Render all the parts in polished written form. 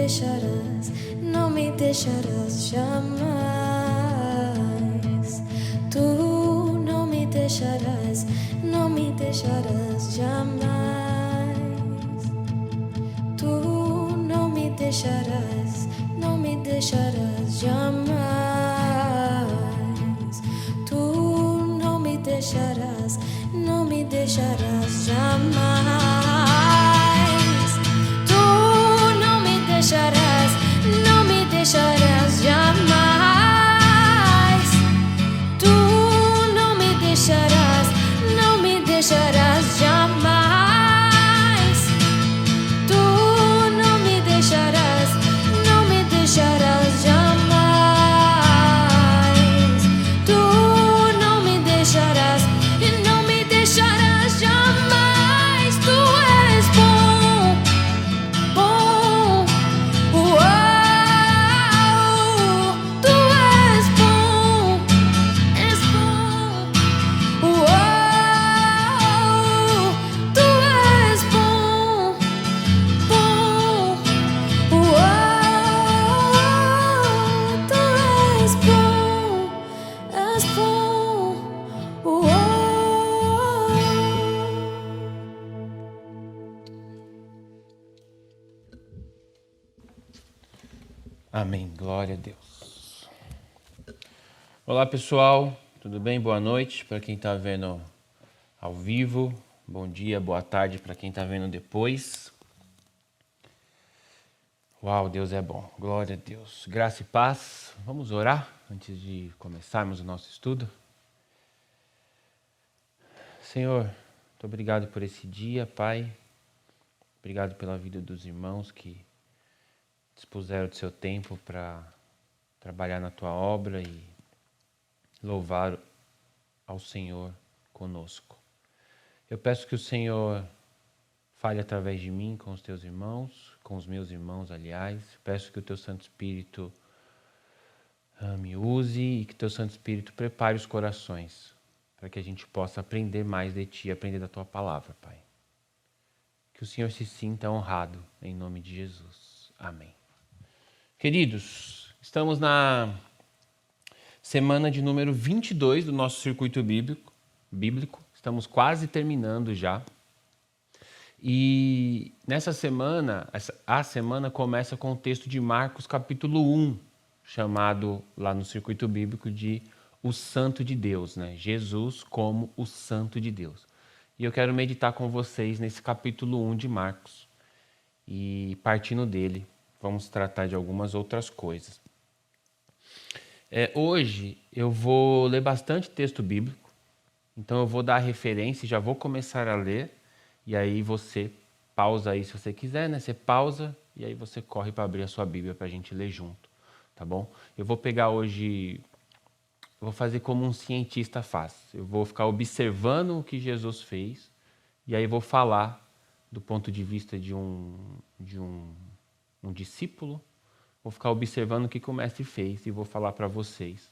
deixarás, não me deixarás jamais. Tu não me deixarás, não me deixarás jamais. Tu não me deixarás, não me deixarás jamais. Tu não me deixarás, não me deixarás jamais. Tu não me deixarás, não me deixarás jamais. Tu não me deixarás, não me deixarás jamais. Tu não me deixarás, não me deixarás jamais. Tu não me deixarás e não me deixarás jamais. Tu és bom, bom, uau. Tu és bom, uau. Tu és bom, bom, uau. Tu és bom, uau. Amém. Glória a Deus. Olá, pessoal. Tudo bem? Boa noite para quem está vendo ao vivo. Bom dia, boa tarde para quem está vendo depois. Uau, Deus é bom. Glória a Deus. Graça e paz. Vamos orar antes de começarmos o nosso estudo. Senhor, muito obrigado por esse dia, Pai. Obrigado pela vida dos irmãos que dispuseram do seu tempo para trabalhar na Tua obra e louvar ao Senhor conosco. Eu peço que o Senhor fale através de mim com os Teus irmãos, com os meus irmãos, aliás. Peço que o Teu Santo Espírito me use e que o Teu Santo Espírito prepare os corações para que a gente possa aprender mais de Ti, aprender da Tua palavra, Pai. Que o Senhor se sinta honrado, em nome de Jesus. Amém. Queridos, estamos na semana de número 22 do nosso circuito bíblico. Estamos quase terminando já. E nessa semana, a semana começa com o texto de Marcos capítulo 1, chamado lá no circuito bíblico de o Santo de Deus, né? Jesus como o Santo de Deus. E eu quero meditar com vocês nesse capítulo 1 de Marcos. E partindo dele, vamos tratar de algumas outras coisas. Hoje eu vou ler bastante texto bíblico, então eu vou dar a referência e já vou começar a ler, e aí você pausa aí se você quiser, né? Você pausa e aí você corre para abrir a sua Bíblia para a gente ler junto, tá bom? Eu vou pegar hoje, eu vou fazer como um cientista faz, eu vou ficar observando o que Jesus fez, e aí vou falar do ponto de vista de um discípulo, vou ficar observando o que o mestre fez e vou falar para vocês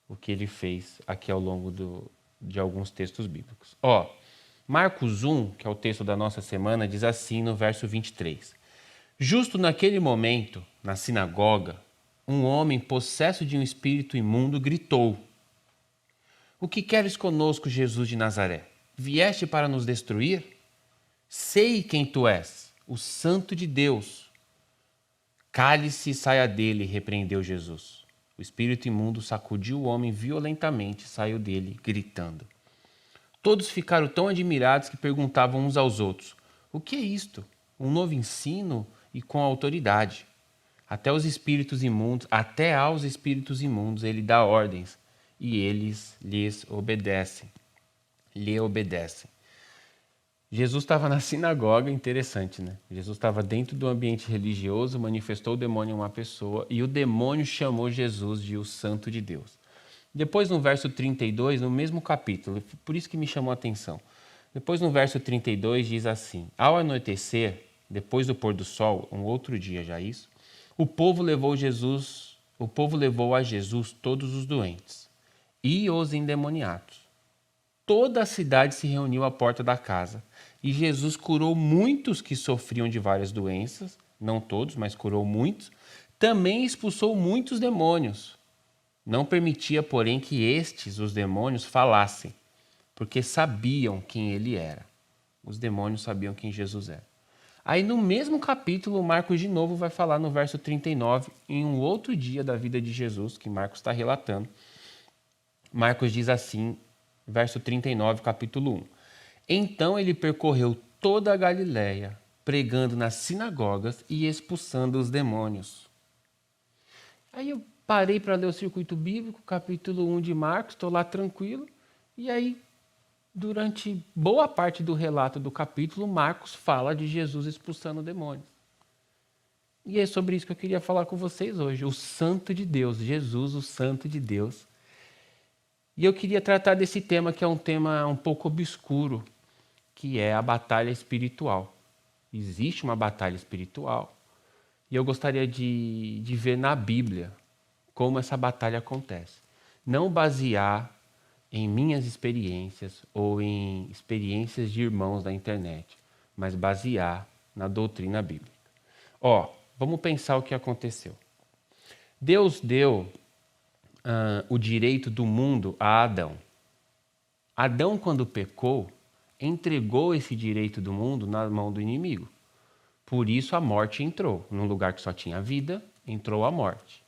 o que ele fez aqui ao longo de alguns textos bíblicos. Marcos 1, que é o texto da nossa semana, diz assim no verso 23. Justo naquele momento, na sinagoga, um homem possesso de um espírito imundo gritou: O que queres conosco, Jesus de Nazaré? Vieste para nos destruir? Sei quem tu és, o Santo de Deus. Cale-se e saia dele, repreendeu Jesus. O espírito imundo sacudiu o homem violentamente e saiu dele, gritando. Todos ficaram tão admirados que perguntavam uns aos outros: O que é isto? Um novo ensino e com autoridade. Até aos espíritos imundos ele dá ordens, e eles lhes obedecem. Lhe obedecem. Jesus estava na sinagoga, interessante, né? Jesus estava dentro do ambiente religioso, manifestou o demônio em uma pessoa e o demônio chamou Jesus de o Santo de Deus. Depois, no verso 32, no mesmo capítulo, por isso que me chamou a atenção. Depois, no verso 32, diz assim: Ao anoitecer, depois do pôr do sol, um outro dia já isso, o povo levou a Jesus todos os doentes e os endemoniados. Toda a cidade se reuniu à porta da casa E Jesus curou muitos que sofriam de várias doenças, não todos, mas curou muitos. Também expulsou muitos demônios. Não permitia, porém, que estes, os demônios, falassem, porque sabiam quem ele era. Os demônios sabiam quem Jesus era. Aí no mesmo capítulo, Marcos de novo vai falar no verso 39, em um outro dia da vida de Jesus, que Marcos está relatando. Marcos diz assim, verso 39, capítulo 1. Então ele percorreu toda a Galiléia, pregando nas sinagogas e expulsando os demônios. Aí eu parei para ler o circuito bíblico, capítulo 1 de Marcos, estou lá tranquilo, e aí durante boa parte do relato do capítulo, Marcos fala de Jesus expulsando demônios. E é sobre isso que eu queria falar com vocês hoje. O Santo de Deus, Jesus, o Santo de Deus. E eu queria tratar desse tema que é um tema um pouco obscuro, que é a batalha espiritual. Existe uma batalha espiritual. E eu gostaria de ver na Bíblia como essa batalha acontece. Não basear em minhas experiências ou em experiências de irmãos da internet, mas basear na doutrina bíblica. Vamos pensar o que aconteceu. Deus deu o direito do mundo a Adão. Adão, quando pecou, entregou esse direito do mundo na mão do inimigo. Por isso a morte entrou. Num lugar que só tinha vida, entrou a morte.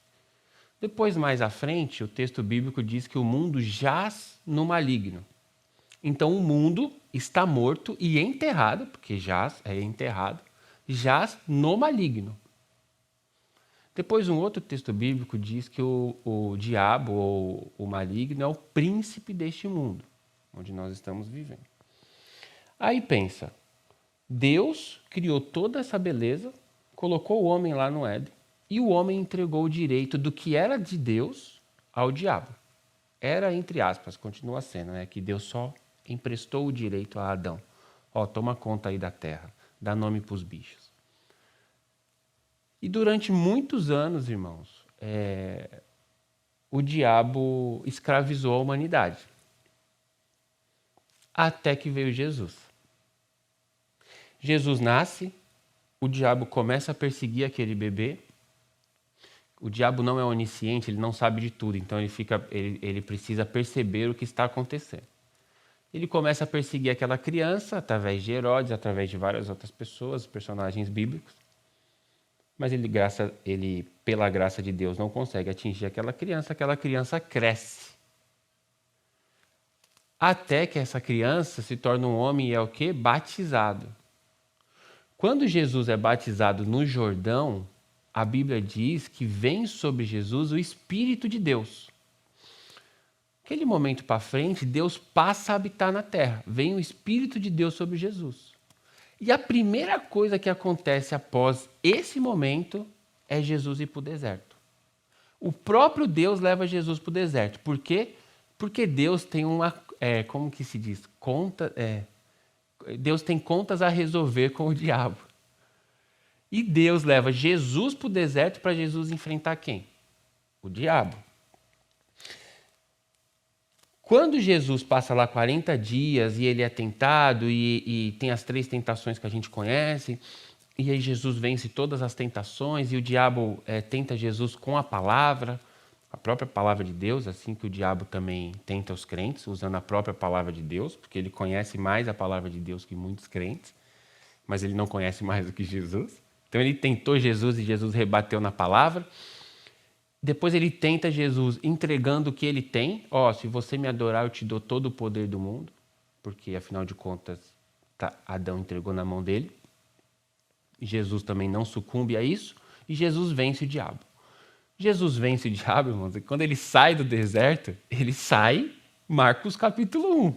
Depois, mais à frente, o texto bíblico diz que o mundo jaz no maligno. Então, o mundo está morto e enterrado, porque jaz é enterrado, jaz no maligno. Depois, um outro texto bíblico diz que o diabo, ou o maligno, é o príncipe deste mundo, onde nós estamos vivendo. Aí pensa, Deus criou toda essa beleza, colocou o homem lá no Éden, e o homem entregou o direito do que era de Deus ao diabo. Era, entre aspas, continua sendo, que Deus só emprestou o direito a Adão. Toma conta aí da terra, dá nome para os bichos. E durante muitos anos, irmãos, o diabo escravizou a humanidade. Até que veio Jesus. Jesus nasce, o diabo começa a perseguir aquele bebê. O diabo não é onisciente, ele não sabe de tudo, então ele precisa perceber o que está acontecendo. Ele começa a perseguir aquela criança através de Herodes, através de várias outras pessoas, personagens bíblicos. Mas ele, pela graça de Deus, não consegue atingir aquela criança cresce. Até que essa criança se torna um homem e é o quê? Batizado. Quando Jesus é batizado no Jordão, a Bíblia diz que vem sobre Jesus o Espírito de Deus. Aquele momento para frente, Deus passa a habitar na terra. Vem o Espírito de Deus sobre Jesus. E a primeira coisa que acontece após esse momento é Jesus ir para o deserto. O próprio Deus leva Jesus para o deserto. Por quê? Porque Deus tem como que se diz? Deus tem contas a resolver com o diabo. E Deus leva Jesus para o deserto para Jesus enfrentar quem? O diabo. Quando Jesus passa lá 40 dias e ele é tentado e tem as 3 tentações que a gente conhece, e aí Jesus vence todas as tentações e o diabo tenta Jesus com a palavra, a própria palavra de Deus, assim que o diabo também tenta os crentes, usando a própria palavra de Deus, porque ele conhece mais a palavra de Deus que muitos crentes, mas ele não conhece mais do que Jesus. Então ele tentou Jesus e Jesus rebateu na palavra. Depois ele tenta Jesus entregando o que ele tem. Se você me adorar, eu te dou todo o poder do mundo. Porque, afinal de contas, Adão entregou na mão dele. Jesus também não sucumbe a isso. E Jesus vence o diabo. Jesus vence o diabo, irmãos. E quando ele sai do deserto, ele sai, Marcos capítulo 1.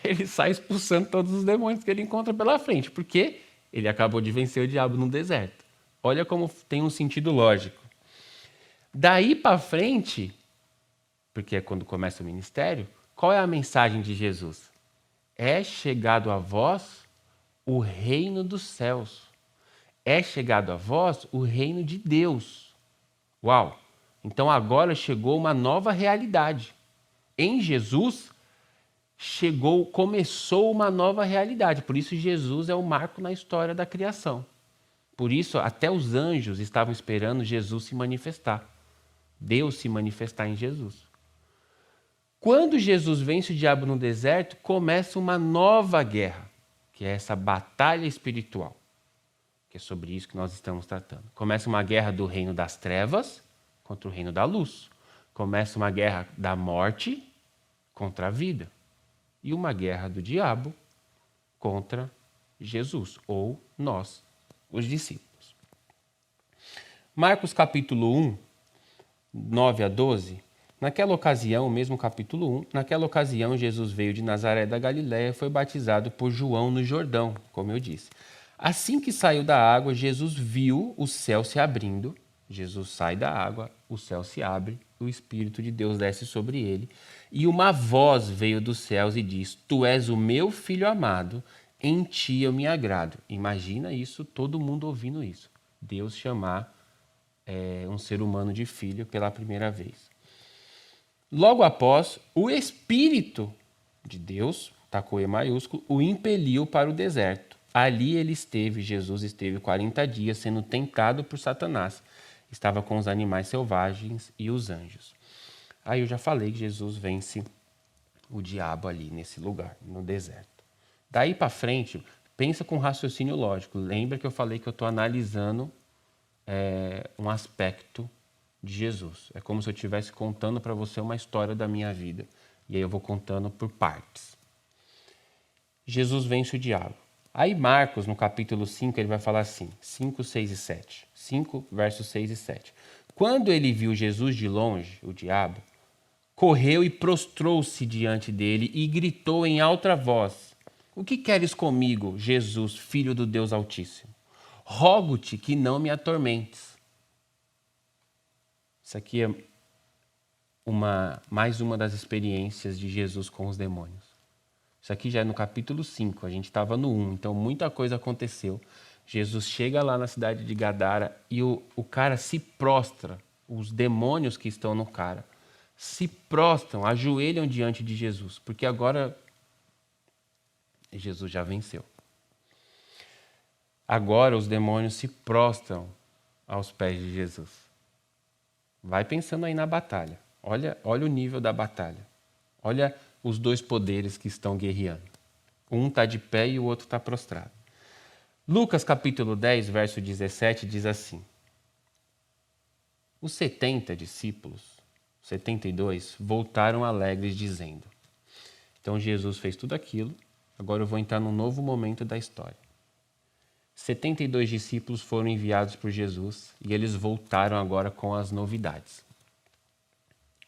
Ele sai expulsando todos os demônios que ele encontra pela frente. Por quê? Ele acabou de vencer o diabo no deserto. Olha como tem um sentido lógico. Daí para frente, porque é quando começa o ministério, qual é a mensagem de Jesus? É chegado a vós o reino dos céus. É chegado a vós o reino de Deus. Uau! Então agora chegou uma nova realidade. Em Jesus, começou uma nova realidade. Por isso Jesus é o marco na história da criação. Por isso até os anjos estavam esperando Jesus se manifestar. Deus se manifestar em Jesus. Quando Jesus vence o diabo no deserto, começa uma nova guerra, que é essa batalha espiritual, que é sobre isso que nós estamos tratando. Começa uma guerra do reino das trevas contra o reino da luz. Começa uma guerra da morte contra a vida. E uma guerra do diabo contra Jesus, ou nós, os discípulos. Marcos capítulo 1, 9 a 12. Naquela ocasião, mesmo capítulo 1, naquela ocasião Jesus veio de Nazaré da Galiléia e foi batizado por João no Jordão, como eu disse. Assim que saiu da água, Jesus viu o céu se abrindo. Jesus sai da água, o céu se abre, o Espírito de Deus desce sobre ele. E uma voz veio dos céus e diz: Tu és o meu filho amado, em ti eu me agrado. Imagina isso, todo mundo ouvindo isso. Deus chamar um ser humano de filho pela primeira vez. Logo após, o Espírito de Deus, tá com E maiúsculo, o impeliu para o deserto. Ali Jesus esteve 40 dias sendo tentado por Satanás. Estava com os animais selvagens e os anjos. Aí eu já falei que Jesus vence o diabo ali nesse lugar, no deserto. Daí para frente, pensa com raciocínio lógico. Lembra que eu falei que eu estou analisando um aspecto de Jesus. É como se eu estivesse contando para você uma história da minha vida. E aí eu vou contando por partes. Jesus vence o diabo. Aí Marcos, no capítulo 5, ele vai falar assim, 5, 6 e 7. 5, versos 6 e 7. Quando ele viu Jesus de longe, o diabo, correu e prostrou-se diante dele e gritou em alta voz: O que queres comigo, Jesus, filho do Deus Altíssimo? Rogo-te que não me atormentes. Isso aqui é mais uma das experiências de Jesus com os demônios. Isso aqui já é no capítulo 5, a gente estava no 1, então muita coisa aconteceu. Jesus chega lá na cidade de Gadara e o cara se prostra, os demônios que estão no cara se prostram, ajoelham diante de Jesus, porque agora Jesus já venceu. Agora os demônios se prostram aos pés de Jesus. Vai pensando aí na batalha. Olha o nível da batalha. Olha os dois poderes que estão guerreando. Um está de pé e o outro está prostrado. Lucas capítulo 10, verso 17 diz assim: Os 70 discípulos, 72, voltaram alegres dizendo. Então Jesus fez tudo aquilo, agora eu vou entrar num novo momento da história. 72 discípulos foram enviados por Jesus e eles voltaram agora com as novidades.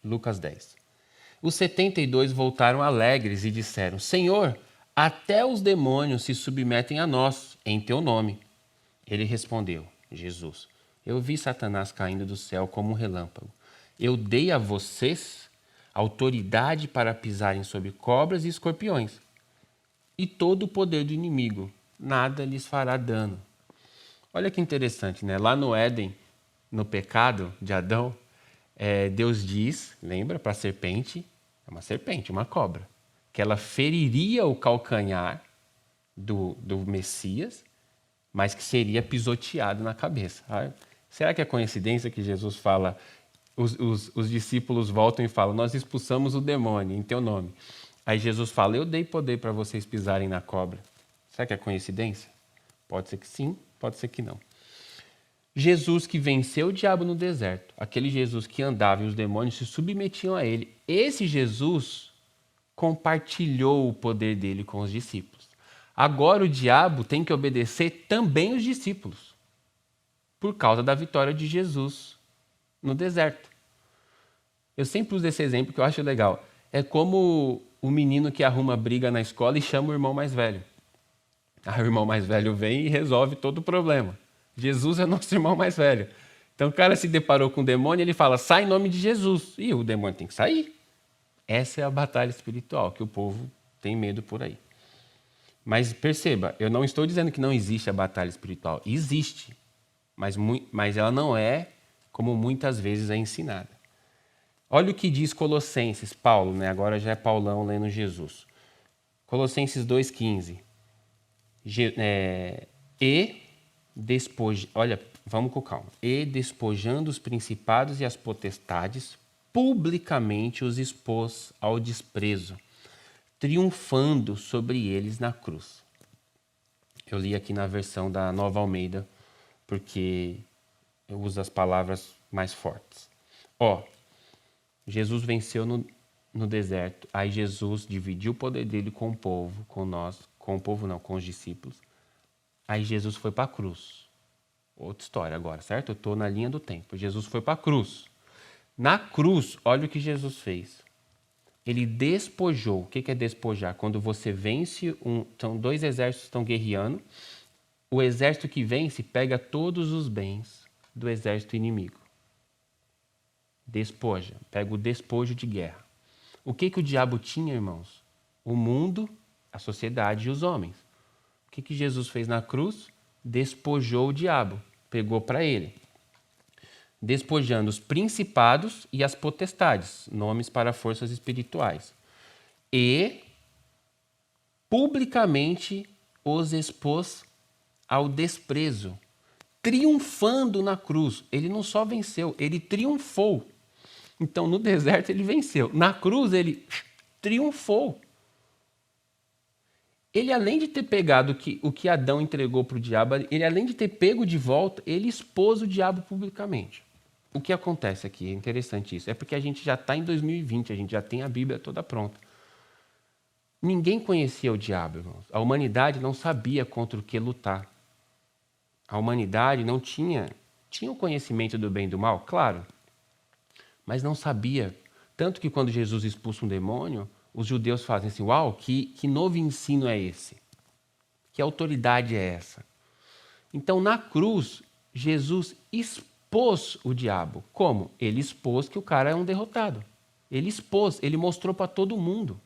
Lucas 10. Os 72 voltaram alegres e disseram: Senhor, até os demônios se submetem a nós, em teu nome. Ele respondeu, Jesus: Eu vi Satanás caindo do céu como um relâmpago. Eu dei a vocês autoridade para pisarem sobre cobras e escorpiões e todo o poder do inimigo. Nada lhes fará dano. Olha que interessante, né? Lá no Éden, no pecado de Adão, Deus diz, lembra, para a serpente, é uma serpente, uma cobra, que ela feriria o calcanhar do Messias, mas que seria pisoteado na cabeça. Será que é coincidência que Jesus fala, os discípulos voltam e falam, nós expulsamos o demônio em teu nome. Aí Jesus fala, eu dei poder para vocês pisarem na cobra. Será que é coincidência? Pode ser que sim, pode ser que não. Jesus que venceu o diabo no deserto, aquele Jesus que andava e os demônios se submetiam a ele, esse Jesus compartilhou o poder dele com os discípulos. Agora o diabo tem que obedecer também os discípulos, por causa da vitória de Jesus no deserto. Eu sempre uso esse exemplo que eu acho legal. É como o menino que arruma briga na escola e chama o irmão mais velho. Aí o irmão mais velho vem e resolve todo o problema. Jesus é nosso irmão mais velho. Então o cara se deparou com o demônio e ele fala, sai em nome de Jesus. E o demônio tem que sair. Essa é a batalha espiritual que o povo tem medo por aí. Mas perceba, eu não estou dizendo que não existe a batalha espiritual. Existe, mas ela não é como muitas vezes é ensinada. Olha o que diz Colossenses, Paulo, né? Agora já é Paulão lendo Jesus. Colossenses 2,15. Olha, vamos com calma. E despojando os principados e as potestades, publicamente os expôs ao desprezo, triunfando sobre eles na cruz. Eu li aqui na versão da Nova Almeida, porque eu uso as palavras mais fortes. Jesus venceu no deserto. Aí Jesus dividiu o poder dele com o povo, com os discípulos. Aí Jesus foi para a cruz. Outra história agora, certo? Eu estou na linha do tempo. Jesus foi para a cruz. Na cruz, olha o que Jesus fez. Ele despojou. O que é despojar? Quando você vence, então 2 exércitos estão guerreando. O exército que vence pega todos os bens do exército inimigo. Despoja. Pega o despojo de guerra. O que o diabo tinha, irmãos? O mundo, a sociedade e os homens. O que Jesus fez na cruz? Despojou o diabo. Pegou para ele. Despojando os principados e as potestades, nomes para forças espirituais. E publicamente os expôs ao desprezo, triunfando na cruz. Ele não só venceu, ele triunfou. Então, no deserto ele venceu. Na cruz ele triunfou. Ele, além de ter pegado o que Adão entregou para o diabo, ele, além de ter pego de volta, ele expôs o diabo publicamente. O que acontece aqui, é interessante isso, é porque a gente já está em 2020, a gente já tem a Bíblia toda pronta. Ninguém conhecia o diabo, irmãos. A humanidade não sabia contra o que lutar. A humanidade não tinha o conhecimento do bem e do mal, claro, mas não sabia. Tanto que quando Jesus expulsa um demônio, os judeus fazem assim, uau, que novo ensino é esse? Que autoridade é essa? Então, na cruz, Jesus expôs o diabo. Como? Ele expôs que o cara é um derrotado. Ele expôs, ele mostrou para todo mundo.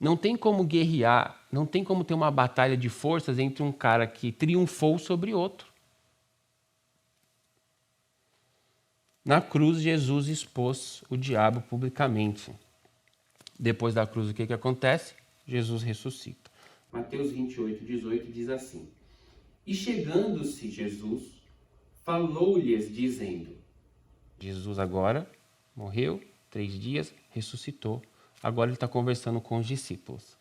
Não tem como guerrear, não tem como ter uma batalha de forças entre um cara que triunfou sobre outro. Na cruz, Jesus expôs o diabo publicamente. Depois da cruz, o que acontece? Jesus ressuscita. Mateus 28:18 diz assim: E chegando-se Jesus, falou-lhes dizendo... Jesus agora morreu, 3 dias, ressuscitou. Agora ele está conversando com os discípulos.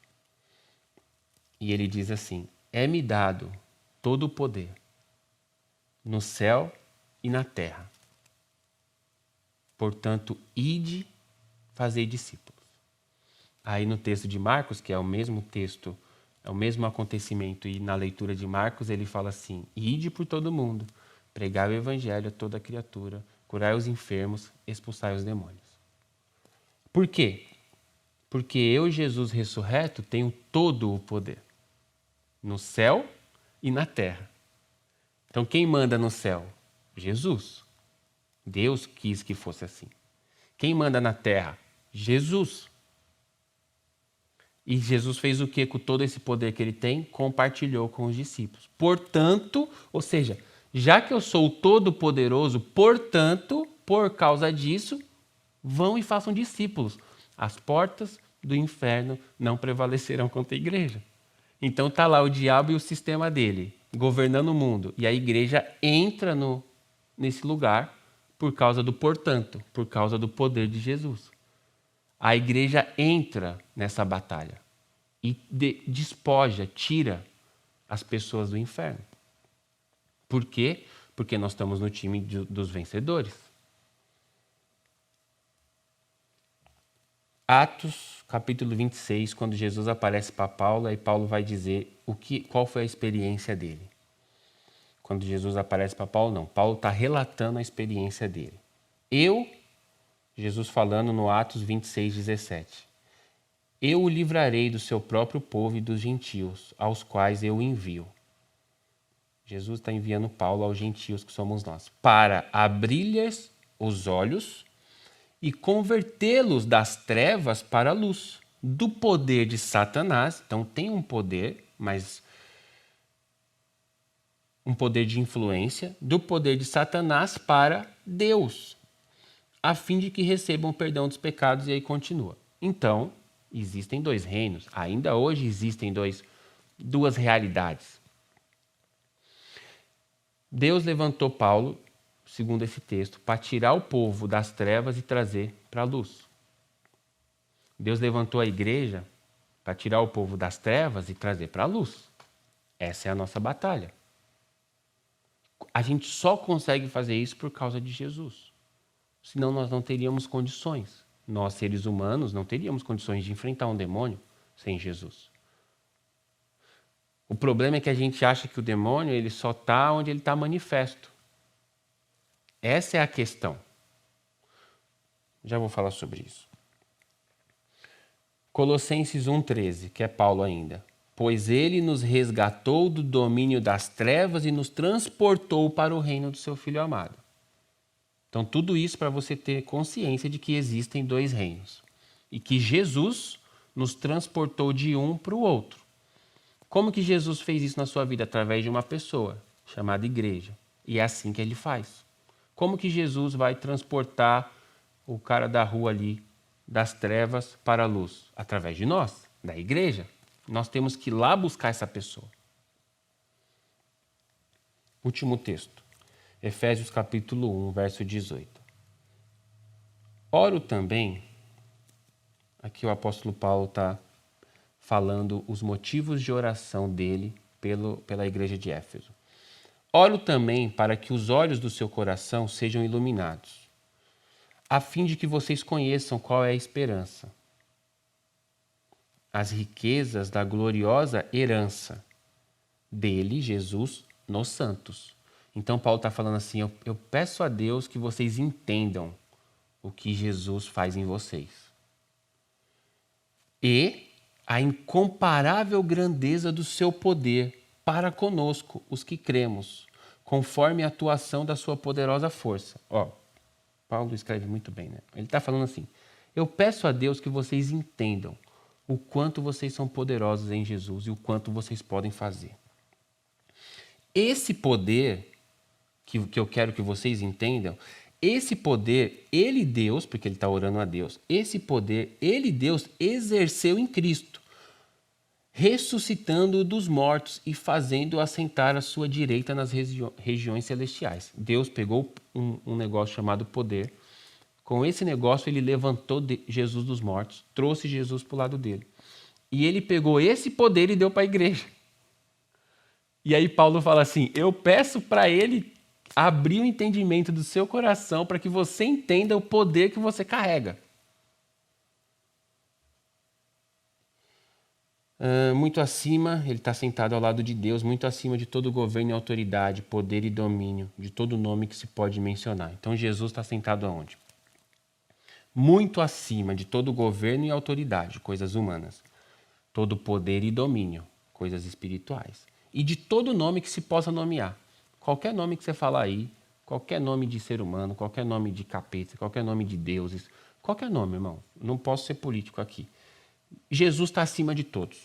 E ele diz assim: É-me dado todo o poder, no céu e na terra. Portanto, ide, fazei discípulos. Aí no texto de Marcos, que é o mesmo texto, é o mesmo acontecimento, e na leitura de Marcos ele fala assim: Ide por todo mundo, pregai o evangelho a toda criatura, curai os enfermos, expulsai os demônios. Por quê? Porque eu, Jesus ressurreto, tenho todo o poder, no céu e na terra. Então quem manda no céu? Jesus. Deus quis que fosse assim. Quem manda na terra? Jesus. E Jesus fez o que com todo esse poder que ele tem? Compartilhou com os discípulos. Portanto, ou seja, já que eu sou o todo-poderoso, portanto, por causa disso, vão e façam discípulos. As portas do inferno não prevalecerão contra a igreja. Então está lá o diabo e o sistema dele, governando o mundo. E a igreja entra nesse lugar por causa do portanto, por causa do poder de Jesus. A igreja entra nessa batalha e despoja, tira as pessoas do inferno. Por quê? Porque nós estamos no time dos vencedores. Atos, capítulo 26, quando Jesus aparece para Paulo, aí Paulo vai dizer qual foi a experiência dele. Quando Jesus aparece para Paulo, não. Paulo está relatando a experiência dele. Jesus falando no Atos 26:17. Eu o livrarei do seu próprio povo e dos gentios, aos quais eu envio. Jesus está enviando Paulo aos gentios, que somos nós, para abrir-lhes os olhos e convertê-los das trevas para a luz, do poder de Satanás. Então tem um poder, mas um poder de influência, do poder de Satanás para Deus, a fim de que recebam o perdão dos pecados, e aí continua. Então, Existem dois reinos. Ainda hoje existem duas realidades. Deus levantou Paulo, segundo esse texto, para tirar o povo das trevas e trazer para a luz. Deus levantou a igreja para tirar o povo das trevas e trazer para a luz. Essa é a nossa batalha. A gente só consegue fazer isso por causa de Jesus. Senão nós não teríamos condições. Nós, seres humanos, não teríamos condições de enfrentar um demônio sem Jesus. O problema é que a gente acha que o demônio ele só está onde ele está manifesto. Essa é a questão. Já vou falar sobre isso. Colossenses 1,13, que é Paulo ainda. Pois ele nos resgatou do domínio das trevas e nos transportou para o reino do seu Filho amado. Então, tudo isso para você ter consciência de que existem dois reinos. E que Jesus nos transportou de um para o outro. Como que Jesus fez isso na sua vida? Através de uma pessoa, chamada igreja. E é assim que ele faz. Como que Jesus vai transportar o cara da rua ali, das trevas para a luz? Através de nós, da igreja. Nós temos que ir lá buscar essa pessoa. Último texto. Efésios capítulo 1, verso 18. Oro também, aqui o apóstolo Paulo está falando os motivos de oração dele pela igreja de Éfeso. Oro também para que os olhos do seu coração sejam iluminados, a fim de que vocês conheçam qual é a esperança, as riquezas da gloriosa herança dele, Jesus, nos santos. Então Paulo está falando assim, eu peço a Deus que vocês entendam o que Jesus faz em vocês. E a incomparável grandeza do seu poder para conosco, os que cremos, conforme a atuação da sua poderosa força. Paulo escreve muito bem, né? Ele está falando assim, eu peço a Deus que vocês entendam o quanto vocês são poderosos em Jesus e o quanto vocês podem fazer. Esse poder que eu quero que vocês entendam, esse poder, ele Deus, porque ele está orando a Deus, esse poder, ele Deus exerceu em Cristo, ressuscitando-o dos mortos e fazendo-o assentar à sua direita nas regiões celestiais. Deus pegou um negócio chamado poder, com esse negócio ele levantou Jesus dos mortos, trouxe Jesus para o lado dele. E ele pegou esse poder e deu para a igreja. E aí Paulo fala assim, eu peço para ele abrir o entendimento do seu coração para que você entenda o poder que você carrega. Muito acima, ele está sentado ao lado de Deus, muito acima de todo governo e autoridade, poder e domínio, de todo nome que se pode mencionar. Então Jesus está sentado aonde? Muito acima de todo governo e autoridade, coisas humanas, todo poder e domínio, coisas espirituais, e de todo nome que se possa nomear. Qualquer nome que você falar aí, qualquer nome de ser humano, qualquer nome de capeta, qualquer nome de deuses, qualquer nome, irmão. Não posso ser político aqui. Jesus está acima de todos.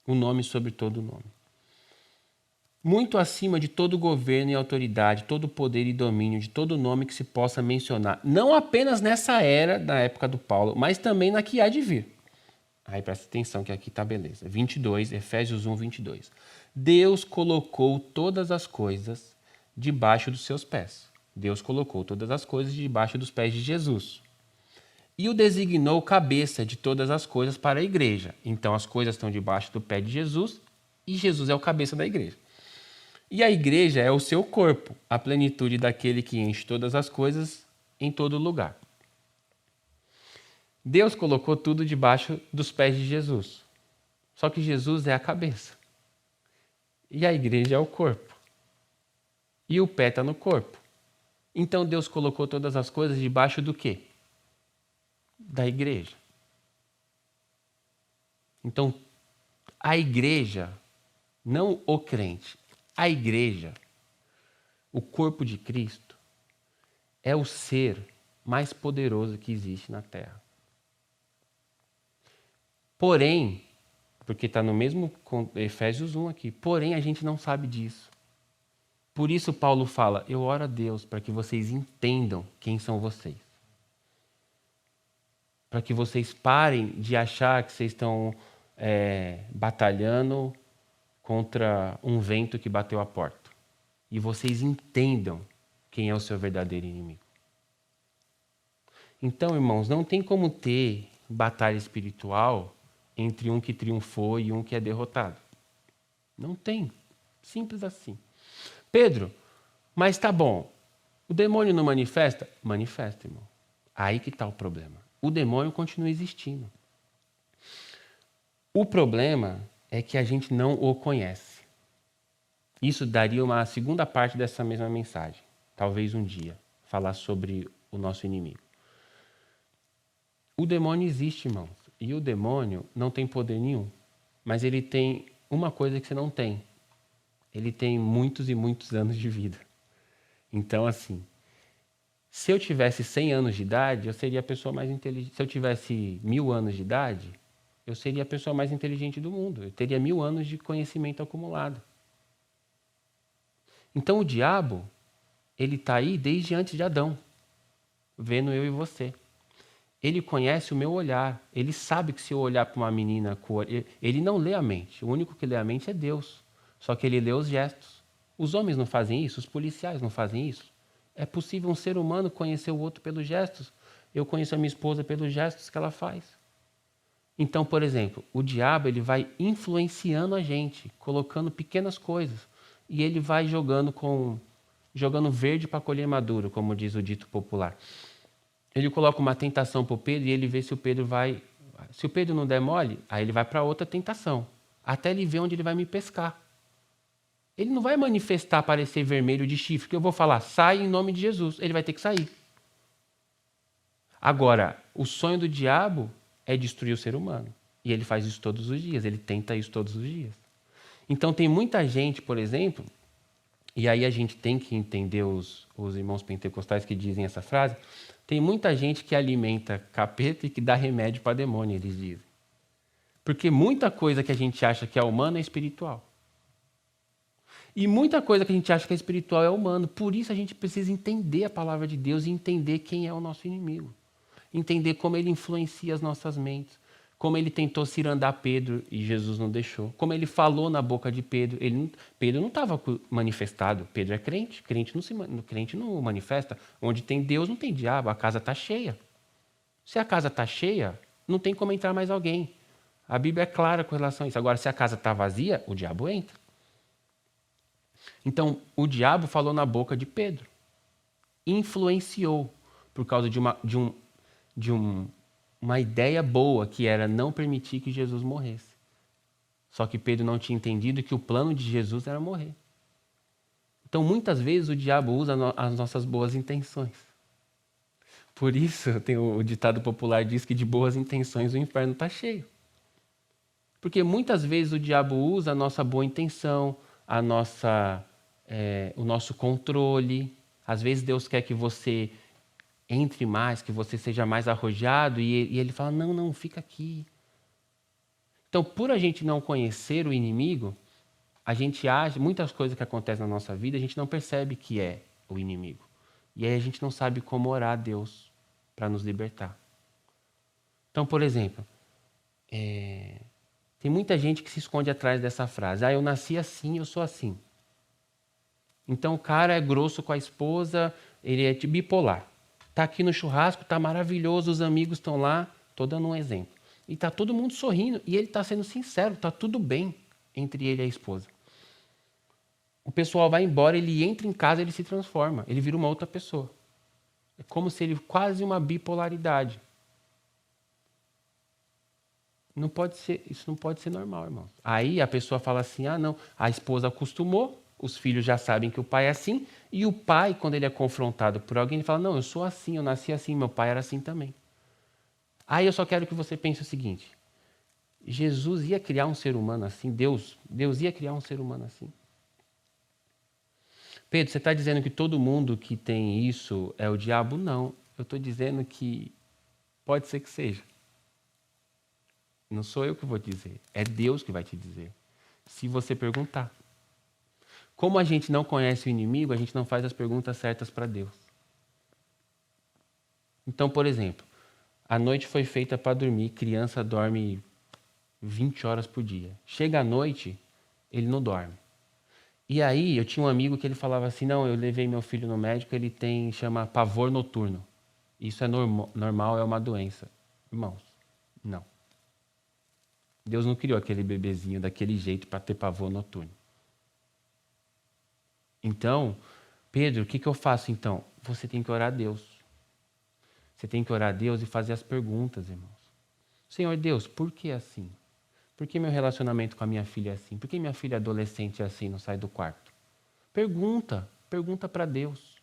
O nome sobre todo nome. Muito acima de todo governo e autoridade, todo poder e domínio, de todo nome que se possa mencionar. Não apenas nessa era, na época do Paulo, mas também na que há de vir. Aí presta atenção que aqui está beleza. 22, Efésios 1, 22. Deus colocou todas as coisas debaixo dos seus pés. Deus colocou todas as coisas debaixo dos pés de Jesus. E o designou cabeça de todas as coisas para a igreja. Então as coisas estão debaixo do pé de Jesus e Jesus é o cabeça da igreja. E a igreja é o seu corpo, a plenitude daquele que enche todas as coisas em todo lugar. Deus colocou tudo debaixo dos pés de Jesus. Só que Jesus é a cabeça. E a igreja é o corpo. E o pé está no corpo. Então Deus colocou todas as coisas debaixo do quê? Da igreja. Então, a igreja, não o crente, a igreja, o corpo de Cristo, é o ser mais poderoso que existe na Terra. Porém, porque está no mesmo Efésios 1 aqui, porém a gente não sabe disso. Por isso Paulo fala, eu oro a Deus para que vocês entendam quem são vocês. para que vocês parem de achar que vocês estão batalhando contra um vento que bateu a porta. E vocês entendam quem é o seu verdadeiro inimigo. Então, irmãos, não tem como ter batalha espiritual entre um que triunfou e um que é derrotado. Não tem. Simples assim. Pedro, mas tá bom. O demônio não manifesta? Manifesta, irmão. Aí que está o problema. O demônio continua existindo. O problema é que a gente não o conhece. Isso daria uma segunda parte dessa mesma mensagem. Talvez um dia. Falar sobre o nosso inimigo. O demônio existe, irmãos. E o demônio não tem poder nenhum. Mas ele tem uma coisa que você não tem. Ele tem muitos e muitos anos de vida. Então, assim, se eu tivesse 100 anos de idade, eu seria a pessoa mais inteligente. Se eu tivesse 1000 anos de idade, eu seria a pessoa mais inteligente do mundo. Eu teria 1000 anos de conhecimento acumulado. Então, o diabo, ele está aí desde antes de Adão, vendo eu e você. Ele conhece o meu olhar. Ele sabe que se eu olhar para uma menina, ele não lê a mente. O único que lê a mente é Deus. Só que ele lê os gestos. Os homens não fazem isso? Os policiais não fazem isso? É possível um ser humano conhecer o outro pelos gestos? Eu conheço a minha esposa pelos gestos que ela faz. Então, por exemplo, o diabo ele vai influenciando a gente, colocando pequenas coisas. E ele vai jogando verde para colher maduro, como diz o dito popular. Ele coloca uma tentação para o Pedro e ele vê se o Pedro vai... Se o Pedro não der mole, aí ele vai para outra tentação. Até ele ver onde ele vai me pescar. Ele não vai manifestar, parecer vermelho de chifre, que eu vou falar, sai em nome de Jesus. Ele vai ter que sair. Agora, o sonho do diabo é destruir o ser humano. E ele faz isso todos os dias, ele tenta isso todos os dias. Então tem muita gente, por exemplo, e aí a gente tem que entender os irmãos pentecostais que dizem essa frase, tem muita gente que alimenta capeta e que dá remédio para demônio, eles dizem. Porque muita coisa que a gente acha que é humana é espiritual. E muita coisa que a gente acha que é espiritual é humano. Por isso a gente precisa entender a palavra de Deus e entender quem é o nosso inimigo. Entender como ele influencia as nossas mentes. Como ele tentou cirandar Pedro e Jesus não deixou. Como ele falou na boca de Pedro. Pedro não estava manifestado. Pedro é crente. Crente não manifesta. Onde tem Deus não tem diabo. A casa está cheia. Se a casa está cheia, não tem como entrar mais alguém. A Bíblia é clara com relação a isso. Agora, se a casa está vazia, o diabo entra. Então, o diabo falou na boca de Pedro. Influenciou por causa de uma ideia boa, que era não permitir que Jesus morresse. Só que Pedro não tinha entendido que o plano de Jesus era morrer. Então, muitas vezes, o diabo usa as nossas boas intenções. Por isso, tem o ditado popular diz que de boas intenções o inferno está cheio. Porque muitas vezes o diabo usa a nossa boa intenção, o nosso controle. Às vezes Deus quer que você entre mais, que você seja mais arrojado, e ele fala, não, fica aqui. Então, por a gente não conhecer o inimigo, a gente age, muitas coisas que acontecem na nossa vida, a gente não percebe que é o inimigo. E aí a gente não sabe como orar a Deus para nos libertar. Então, por exemplo, tem muita gente que se esconde atrás dessa frase. Eu nasci assim, eu sou assim. Então o cara é grosso com a esposa, ele é bipolar. Está aqui no churrasco, está maravilhoso, os amigos estão lá, estou dando um exemplo. E está todo mundo sorrindo, e ele está sendo sincero, está tudo bem entre ele e a esposa. O pessoal vai embora, ele entra em casa, ele se transforma, ele vira uma outra pessoa. É como se ele quase uma bipolaridade. Isso não pode ser normal, irmão. Aí a pessoa fala assim, não, a esposa acostumou, os filhos já sabem que o pai é assim, e o pai, quando ele é confrontado por alguém, ele fala, não, eu sou assim, eu nasci assim, meu pai era assim também. Aí eu só quero que você pense o seguinte, Jesus ia criar um ser humano assim, Deus ia criar um ser humano assim. Pedro, você está dizendo que todo mundo que tem isso é o diabo? Não, eu estou dizendo que pode ser que seja. Não sou eu que vou dizer, é Deus que vai te dizer. Se você perguntar. Como a gente não conhece o inimigo, a gente não faz as perguntas certas para Deus. Então, por exemplo, A noite foi feita para dormir, criança dorme 20 horas por dia. Chega à noite, ele não dorme. E aí, eu tinha um amigo que ele falava assim, não, eu levei meu filho no médico, ele chama pavor noturno. Isso é normal, é uma doença. Irmãos, não. Deus não criou aquele bebezinho daquele jeito para ter pavor noturno. Então, Pedro, o que eu faço então? Você tem que orar a Deus. Você tem que orar a Deus e fazer as perguntas, irmãos. Senhor Deus, por que assim? Por que meu relacionamento com a minha filha é assim? Por que minha filha adolescente é assim, não sai do quarto? Pergunta para Deus.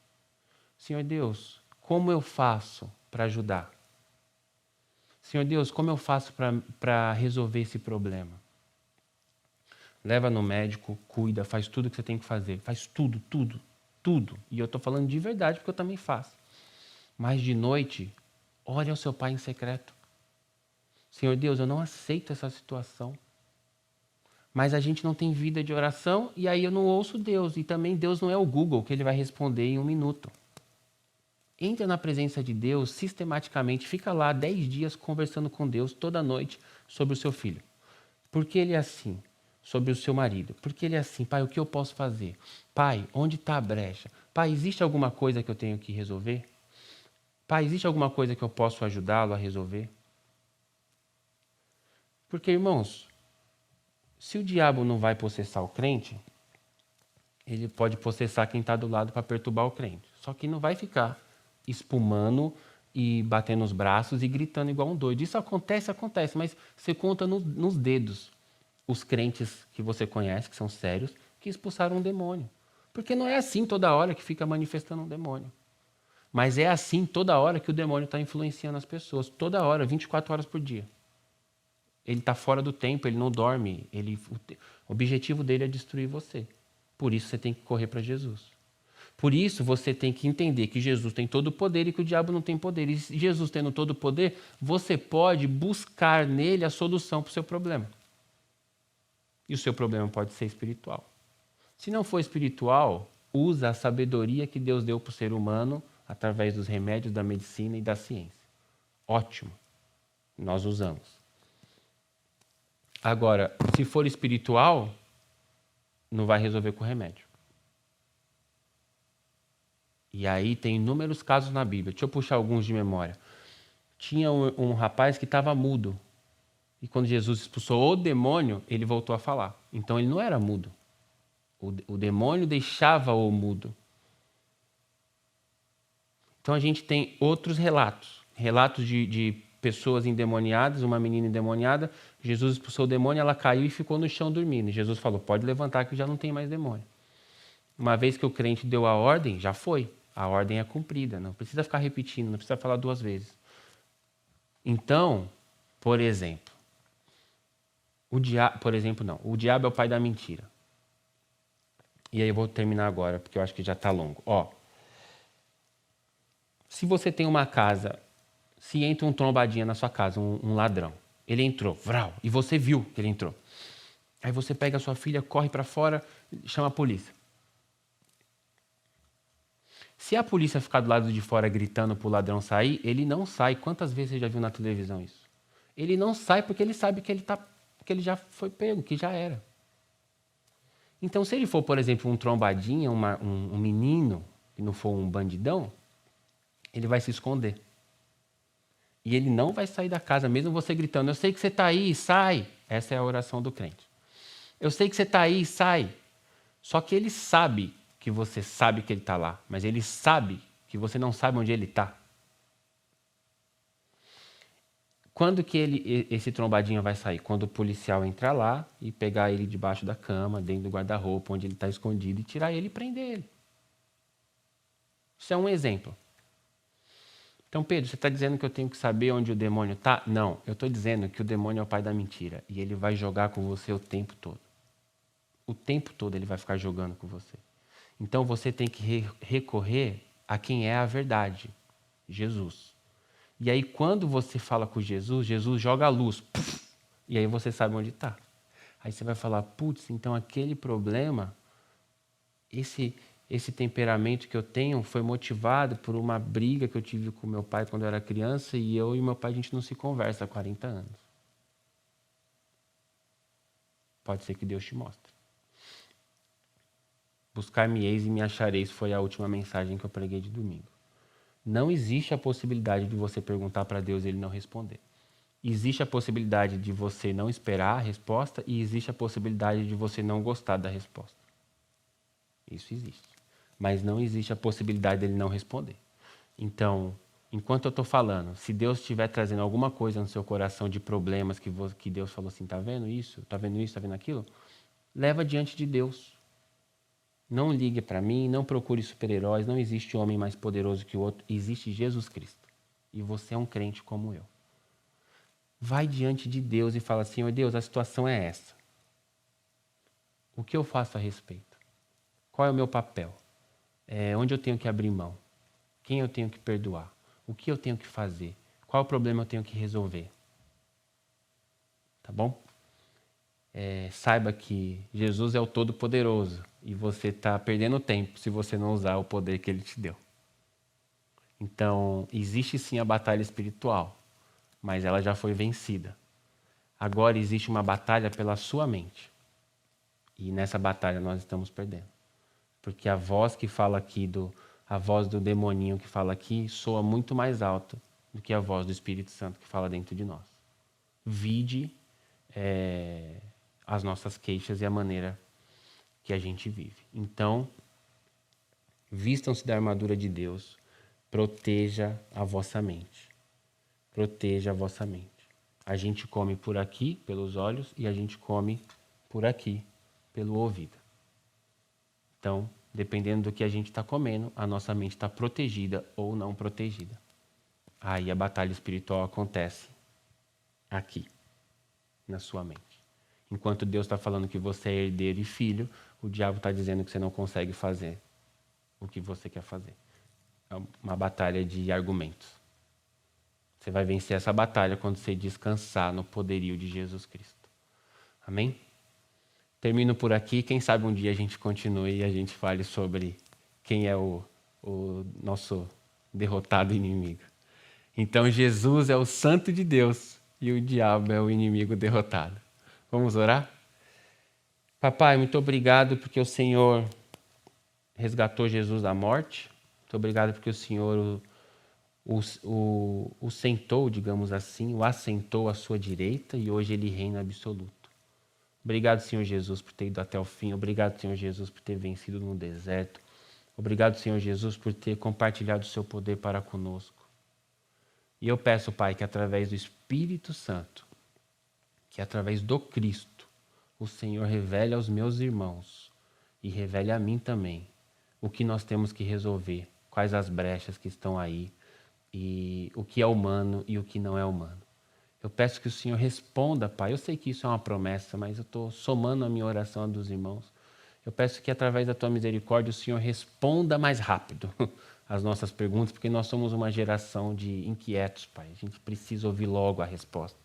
Senhor Deus, como eu faço para ajudar? Senhor Deus, como eu faço para resolver esse problema? Leva no médico, cuida, faz tudo o que você tem que fazer. Faz tudo. E eu estou falando de verdade porque eu também faço. Mas de noite, ore ao seu pai em secreto. Senhor Deus, eu não aceito essa situação. Mas a gente não tem vida de oração e aí eu não ouço Deus. E também Deus não é o Google que ele vai responder em 1 minuto. Entra na presença de Deus sistematicamente, fica lá 10 dias conversando com Deus toda noite sobre o seu filho. Por que ele é assim? Sobre o seu marido. Por que ele é assim? Pai, o que eu posso fazer? Pai, onde está a brecha? Pai, existe alguma coisa que eu tenho que resolver? Pai, existe alguma coisa que eu posso ajudá-lo a resolver? Porque, irmãos, se o diabo não vai possessar o crente, ele pode possessar quem está do lado para perturbar o crente. Só que não vai ficar espumando e batendo os braços e gritando igual um doido. Isso acontece, mas você conta nos dedos os crentes que você conhece, que são sérios, que expulsaram um demônio. Porque não é assim toda hora que fica manifestando um demônio. Mas é assim toda hora que o demônio está influenciando as pessoas. Toda hora, 24 horas por dia. Ele está fora do tempo, ele não dorme. O objetivo dele é destruir você. Por isso você tem que correr para Jesus. Por isso você tem que entender que Jesus tem todo o poder e que o diabo não tem poder. E Jesus tendo todo o poder, você pode buscar nele a solução para o seu problema. E o seu problema pode ser espiritual. Se não for espiritual, usa a sabedoria que Deus deu para o ser humano através dos remédios, da medicina e da ciência. Ótimo. Nós usamos. Agora, se for espiritual, não vai resolver com remédio. E aí tem inúmeros casos na Bíblia. Deixa eu puxar alguns de memória. Tinha um rapaz que estava mudo. E quando Jesus expulsou o demônio, ele voltou a falar. Então ele não era mudo. O demônio deixava-o mudo. Então a gente tem outros relatos. Relatos de pessoas endemoniadas, uma menina endemoniada. Jesus expulsou o demônio, ela caiu e ficou no chão dormindo. E Jesus falou, pode levantar que já não tem mais demônio. Uma vez que o crente deu a ordem, já foi. A ordem é cumprida. Não precisa ficar repetindo, não precisa falar 2 vezes. Então, por exemplo, o diabo é o pai da mentira. E aí eu vou terminar agora, porque eu acho que já está longo. Se você tem uma casa, se entra um trombadinha na sua casa, um ladrão, ele entrou, vral, e você viu que ele entrou. Aí você pega a sua filha, corre para fora, chama a polícia. Se a polícia ficar do lado de fora gritando para o ladrão sair, ele não sai. Quantas vezes você já viu na televisão isso? Ele não sai porque ele sabe que ele já foi pego, que já era. Então, se ele for, por exemplo, um trombadinha, um menino, e não for um bandidão, ele vai se esconder. E ele não vai sair da casa, mesmo você gritando, eu sei que você está aí, sai. Essa é a oração do crente. Eu sei que você está aí, sai. Só que ele sabe que você sabe que ele está lá, mas ele sabe que você não sabe onde ele está. Quando que esse trombadinho vai sair? Quando o policial entrar lá e pegar ele debaixo da cama, dentro do guarda-roupa, onde ele está escondido, e tirar ele e prender ele. Isso é um exemplo. Então, Pedro, você está dizendo que eu tenho que saber onde o demônio está? Não, eu estou dizendo que o demônio é o pai da mentira e ele vai jogar com você o tempo todo. O tempo todo ele vai ficar jogando com você. Então, você tem que recorrer a quem é a verdade, Jesus. E aí, quando você fala com Jesus, Jesus joga a luz. Puff, e aí você sabe onde está. Aí você vai falar, putz, então aquele problema, esse temperamento que eu tenho foi motivado por uma briga que eu tive com meu pai quando eu era criança e eu e meu pai a gente não se conversa há 40 anos. Pode ser que Deus te mostre. Buscar-me-eis e me achareis foi a última mensagem que eu preguei de domingo. Não existe a possibilidade de você perguntar para Deus e Ele não responder. Existe a possibilidade de você não esperar a resposta e existe a possibilidade de você não gostar da resposta. Isso existe. Mas não existe a possibilidade dele não responder. Então, enquanto eu estou falando, se Deus estiver trazendo alguma coisa no seu coração de problemas que Deus falou assim, tá vendo isso, tá vendo aquilo, leva diante de Deus. Não ligue para mim, não procure super-heróis, não existe homem mais poderoso que o outro, existe Jesus Cristo. E você é um crente como eu. Vai diante de Deus e fala assim, Senhor Deus, a situação é essa. O que eu faço a respeito? Qual é o meu papel? Onde eu tenho que abrir mão? Quem eu tenho que perdoar? O que eu tenho que fazer? Qual o problema eu tenho que resolver? Tá bom? Saiba que Jesus é o Todo-Poderoso e você está perdendo tempo se você não usar o poder que Ele te deu. Então, existe sim a batalha espiritual, mas ela já foi vencida. Agora existe uma batalha pela sua mente. E nessa batalha nós estamos perdendo. Porque a voz que fala aqui, a voz do demoninho que fala aqui, soa muito mais alta do que a voz do Espírito Santo que fala dentro de nós. Vide as nossas queixas e a maneira que a gente vive. Então, vistam-se da armadura de Deus, proteja a vossa mente. Proteja a vossa mente. A gente come por aqui, pelos olhos, e a gente come por aqui, pelo ouvido. Então, dependendo do que a gente está comendo, a nossa mente está protegida ou não protegida. Aí a batalha espiritual acontece aqui, na sua mente. Enquanto Deus está falando que você é herdeiro e filho, o diabo está dizendo que você não consegue fazer o que você quer fazer. É uma batalha de argumentos. Você vai vencer essa batalha quando você descansar no poderio de Jesus Cristo. Amém? Termino por aqui. Quem sabe um dia a gente continue e a gente fale sobre quem é o nosso derrotado inimigo. Então, Jesus é o santo de Deus e o diabo é o inimigo derrotado. Vamos orar? Papai, muito obrigado porque o Senhor resgatou Jesus da morte. Muito obrigado porque o Senhor o sentou, digamos assim, o assentou à sua direita e hoje ele reina absoluto. Obrigado, Senhor Jesus, por ter ido até o fim. Obrigado, Senhor Jesus, por ter vencido no deserto. Obrigado, Senhor Jesus, por ter compartilhado o seu poder para conosco. E eu peço, Pai, que através do Espírito Santo, que através do Cristo, o Senhor revele aos meus irmãos e revele a mim também o que nós temos que resolver, quais as brechas que estão aí e o que é humano e o que não é humano. Eu peço que o Senhor responda, Pai. Eu sei que isso é uma promessa, mas eu estou somando a minha oração a dos irmãos. Eu peço que através da Tua misericórdia o Senhor responda mais rápido as nossas perguntas, porque nós somos uma geração de inquietos, Pai. A gente precisa ouvir logo a resposta.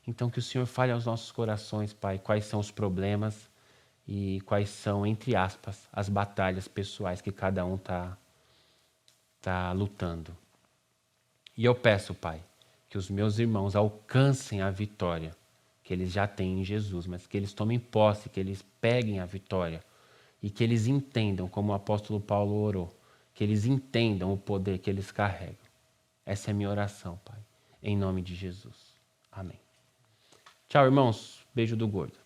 Então que o Senhor fale aos nossos corações, Pai, quais são os problemas e quais são, entre aspas, as batalhas pessoais que cada um tá lutando. E eu peço, Pai, que os meus irmãos alcancem a vitória que eles já têm em Jesus, mas que eles tomem posse, que eles peguem a vitória e que eles entendam, como o apóstolo Paulo orou, que eles entendam o poder que eles carregam. Essa é a minha oração, Pai, em nome de Jesus. Amém. Tchau, irmãos. Beijo do gordo.